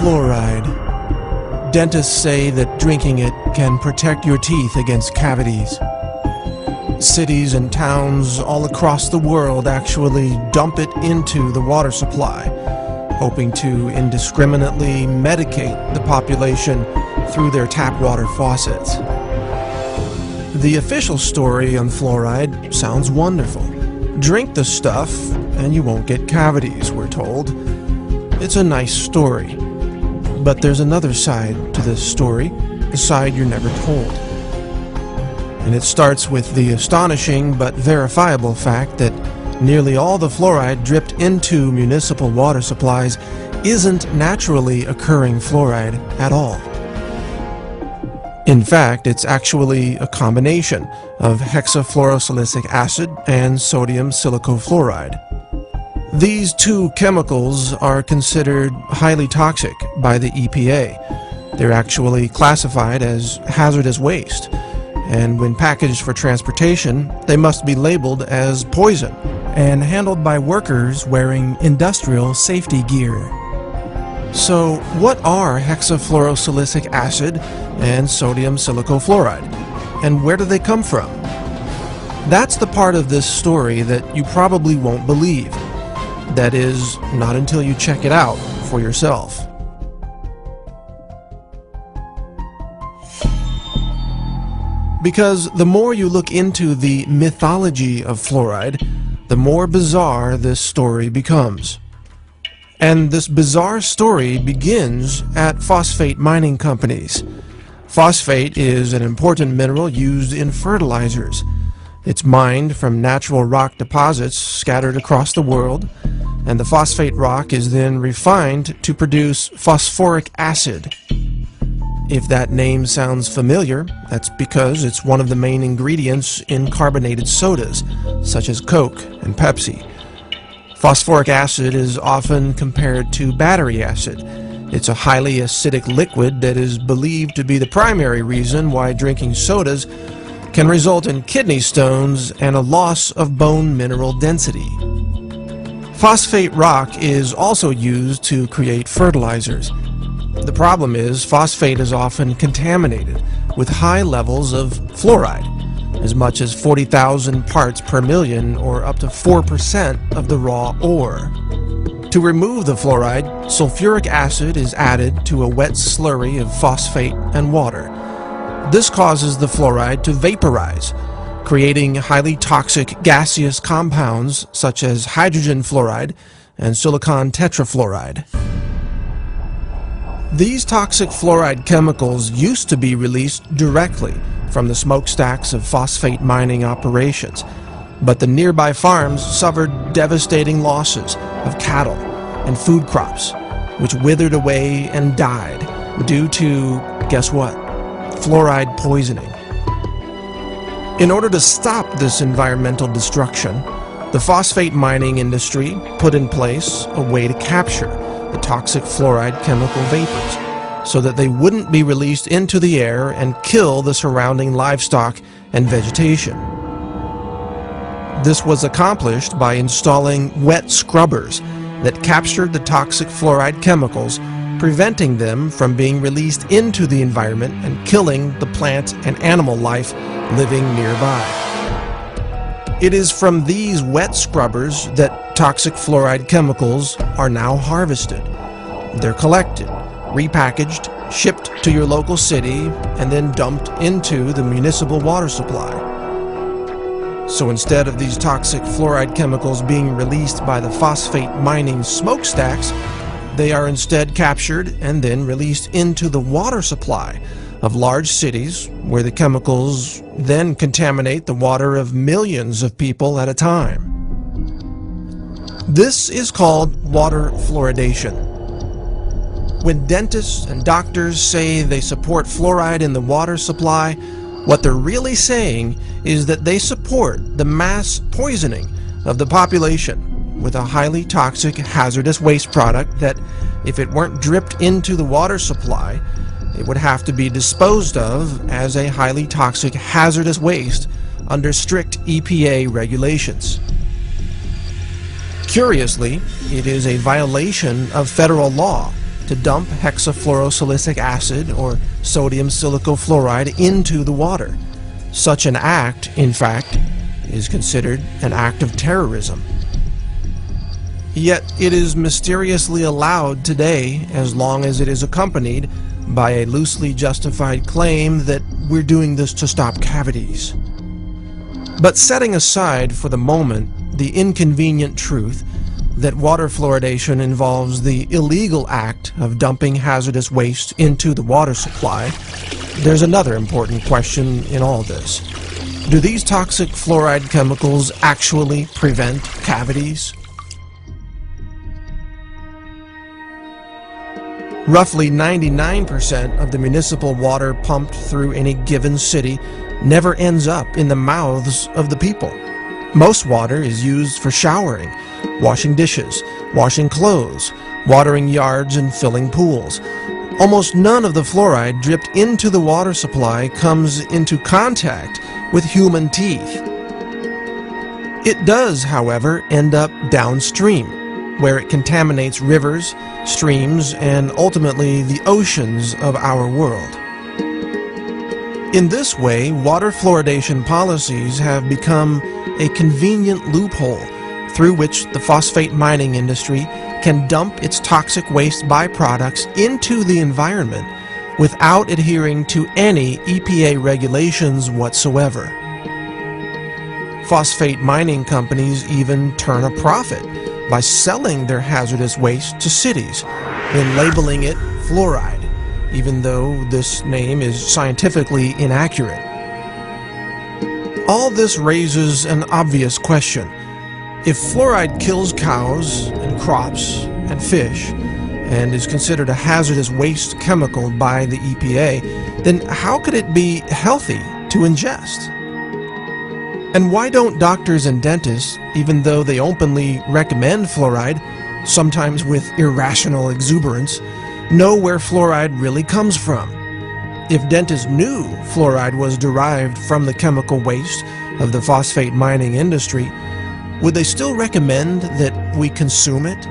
Fluoride. Dentists say that drinking it can protect your teeth against cavities. Cities and towns all across the world actually dump it into the water supply, hoping to indiscriminately medicate the population through their tap water faucets. The official story on fluoride sounds wonderful. Drink the stuff and you won't get cavities, we're told. It's a nice story. But there's another side to this story, the side you're never told. And it starts with the astonishing but verifiable fact that nearly all the fluoride dripped into municipal water supplies isn't naturally occurring fluoride at all. In fact, it's actually a combination of hexafluorosilicic acid and sodium silicofluoride. These two chemicals are considered highly toxic by the EPA. They're actually classified as hazardous waste, and when packaged for transportation, they must be labeled as poison and handled by workers wearing industrial safety gear. So, what are hexafluorosilicic acid and sodium silicofluoride, and where do they come from? That's the part of this story that you probably won't believe. That is, not until you check it out for yourself. Because the more you look into the mythology of fluoride, the more bizarre this story becomes. And this bizarre story begins at phosphate mining companies. Phosphate is an important mineral used in fertilizers. It's mined from natural rock deposits scattered across the world, and the phosphate rock is then refined to produce phosphoric acid. If that name sounds familiar, that's because it's one of the main ingredients in carbonated sodas, such as Coke and Pepsi. Phosphoric acid is often compared to battery acid. It's a highly acidic liquid that is believed to be the primary reason why drinking sodas can result in kidney stones and a loss of bone mineral density. Phosphate rock is also used to create fertilizers. The problem is phosphate is often contaminated with high levels of fluoride, as much as 40,000 parts per million, or up to 4% of the raw ore. To remove the fluoride, sulfuric acid is added to a wet slurry of phosphate and water. This causes the fluoride to vaporize, creating highly toxic gaseous compounds such as hydrogen fluoride and silicon tetrafluoride. These toxic fluoride chemicals used to be released directly from the smokestacks of phosphate mining operations, but the nearby farms suffered devastating losses of cattle and food crops, which withered away and died due to, guess what? Fluoride poisoning. In order to stop this environmental destruction, the phosphate mining industry put in place a way to capture the toxic fluoride chemical vapors so that they wouldn't be released into the air and kill the surrounding livestock and vegetation. This was accomplished by installing wet scrubbers that captured the toxic fluoride chemicals, preventing them from being released into the environment and killing the plant and animal life living nearby. It is from these wet scrubbers that toxic fluoride chemicals are now harvested. They're collected, repackaged, shipped to your local city, and then dumped into the municipal water supply. So instead of these toxic fluoride chemicals being released by the phosphate mining smokestacks, they are instead captured and then released into the water supply of large cities, where the chemicals then contaminate the water of millions of people at a time. This is called water fluoridation. When dentists and doctors say they support fluoride in the water supply, what they're really saying is that they support the mass poisoning of the population with a highly toxic hazardous waste product that, if it weren't dripped into the water supply, it would have to be disposed of as a highly toxic hazardous waste under strict EPA regulations. Curiously, it is a violation of federal law to dump hexafluorosilicic acid or sodium silicofluoride into the water. Such an act, in fact, is considered an act of terrorism. Yet it is mysteriously allowed today as long as it is accompanied by a loosely justified claim that we're doing this to stop cavities. But setting aside for the moment the inconvenient truth that water fluoridation involves the illegal act of dumping hazardous waste into the water supply, there's another important question in all this. Do these toxic fluoride chemicals actually prevent cavities? Roughly 99% of the municipal water pumped through any given city never ends up in the mouths of the people. Most water is used for showering, washing dishes, washing clothes, watering yards, and filling pools. Almost none of the fluoride dripped into the water supply comes into contact with human teeth. It does, however, end up downstream, where it contaminates rivers, streams, and ultimately the oceans of our world. In this way, water fluoridation policies have become a convenient loophole through which the phosphate mining industry can dump its toxic waste byproducts into the environment without adhering to any EPA regulations whatsoever. Phosphate mining companies even turn a profit by selling their hazardous waste to cities and labeling it fluoride, even though this name is scientifically inaccurate. All this raises an obvious question. If fluoride kills cows and crops and fish and is considered a hazardous waste chemical by the EPA, then how could it be healthy to ingest? And why don't doctors and dentists, even though they openly recommend fluoride, sometimes with irrational exuberance, know where fluoride really comes from? If dentists knew fluoride was derived from the chemical waste of the phosphate mining industry, would they still recommend that we consume it?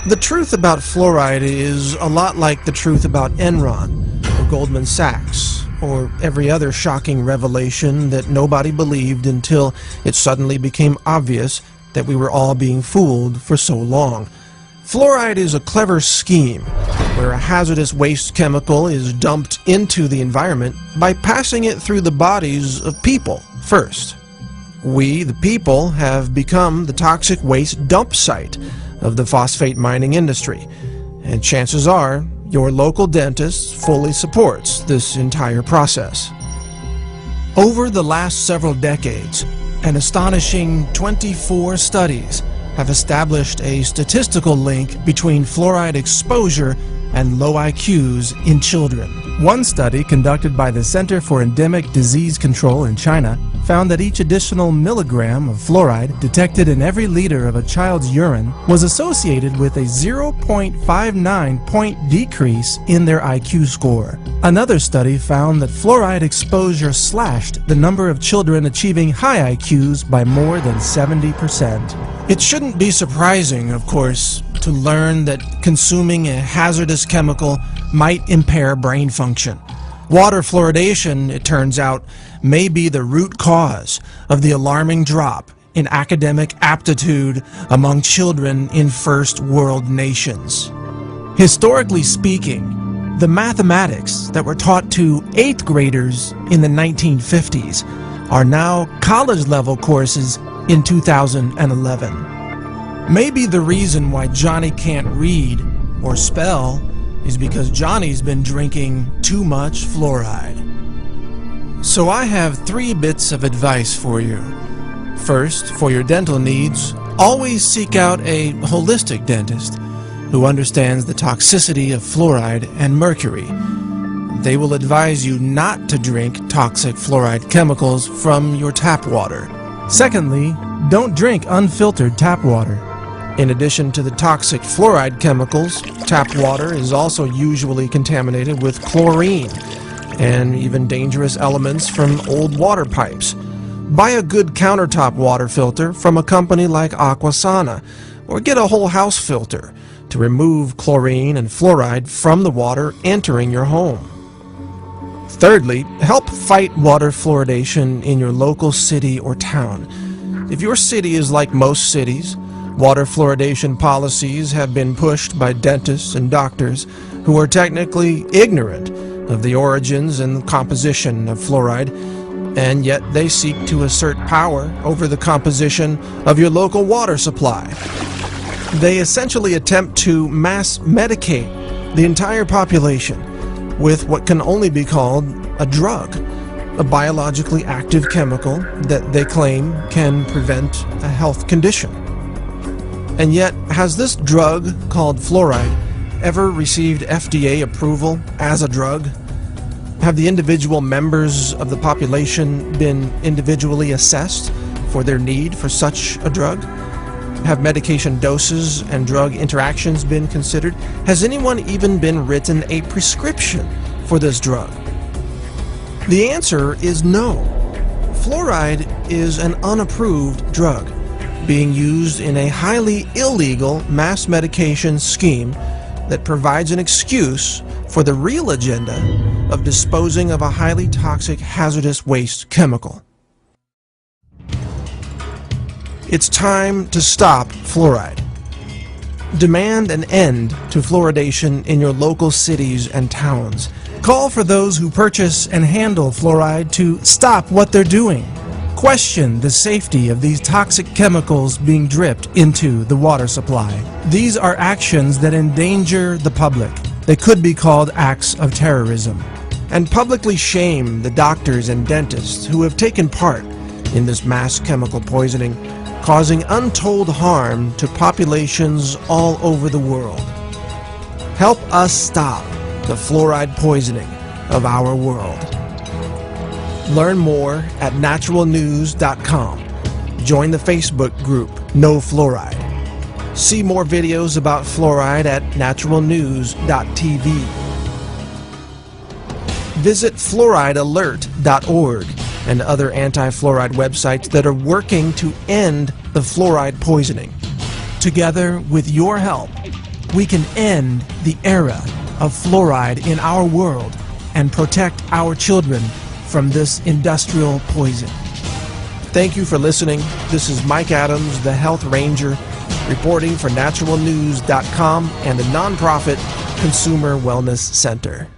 The truth about fluoride is a lot like the truth about Enron or Goldman Sachs, or every other shocking revelation that nobody believed until it suddenly became obvious that we were all being fooled for so long. Fluoride is a clever scheme where a hazardous waste chemical is dumped into the environment by passing it through the bodies of people first. We, the people, have become the toxic waste dump site of the phosphate mining industry, and chances are your local dentist fully supports this entire process. Over the last several decades, an astonishing 24 studies have established a statistical link between fluoride exposure and low IQs in children. One study conducted by the Center for Endemic Disease Control in China found that each additional milligram of fluoride detected in every liter of a child's urine was associated with a 0.59 point decrease in their IQ score. Another study found that fluoride exposure slashed the number of children achieving high IQs by more than 70%. It shouldn't be surprising, of course, to learn that consuming a hazardous chemical might impair brain function. Water fluoridation, it turns out, may be the root cause of the alarming drop in academic aptitude among children in first world nations. Historically speaking, the mathematics that were taught to 8th graders in the 1950s are now college-level courses in 2011. Maybe the reason why Johnny can't read or spell is because Johnny's been drinking too much fluoride. So I have 3 bits of advice for you. First, for your dental needs, always seek out a holistic dentist who understands the toxicity of fluoride and mercury. They will advise you not to drink toxic fluoride chemicals from your tap water. Secondly, don't drink unfiltered tap water. In addition to the toxic fluoride chemicals, tap water is also usually contaminated with chlorine and even dangerous elements from old water pipes. Buy a good countertop water filter from a company like Aquasana, or get a whole house filter to remove chlorine and fluoride from the water entering your home. Thirdly, help fight water fluoridation in your local city or town. If your city is like most cities, water fluoridation policies have been pushed by dentists and doctors who are technically ignorant of the origins and composition of fluoride, and yet they seek to assert power over the composition of your local water supply. They essentially attempt to mass medicate the entire population with what can only be called a drug, a biologically active chemical that they claim can prevent a health condition. And yet, has this drug called fluoride ever received FDA approval as a drug? Have the individual members of the population been individually assessed for their need for such a drug? Have medication doses and drug interactions been considered? Has anyone even been written a prescription for this drug? The answer is no. Fluoride is an unapproved drug being used in a highly illegal mass medication scheme that provides an excuse for the real agenda of disposing of a highly toxic, hazardous waste chemical. It's time to stop fluoride. Demand an end to fluoridation in your local cities and towns. Call for those who purchase and handle fluoride to stop what they're doing. Question the safety of these toxic chemicals being dripped into the water supply. These are actions that endanger the public. They could be called acts of terrorism. And publicly shame the doctors and dentists who have taken part in this mass chemical poisoning, causing untold harm to populations all over the world. Help us stop the fluoride poisoning of our world. Learn more at naturalnews.com. Join the Facebook group No Fluoride. See more videos about fluoride at naturalnews.tv. Visit fluoridealert.org and other anti-fluoride websites that are working to end the fluoride poisoning. Together, with your help, we can end the era of fluoride in our world and protect our children from this industrial poison. Thank you for listening. This is Mike Adams, the Health Ranger, reporting for naturalnews.com and the nonprofit Consumer Wellness Center.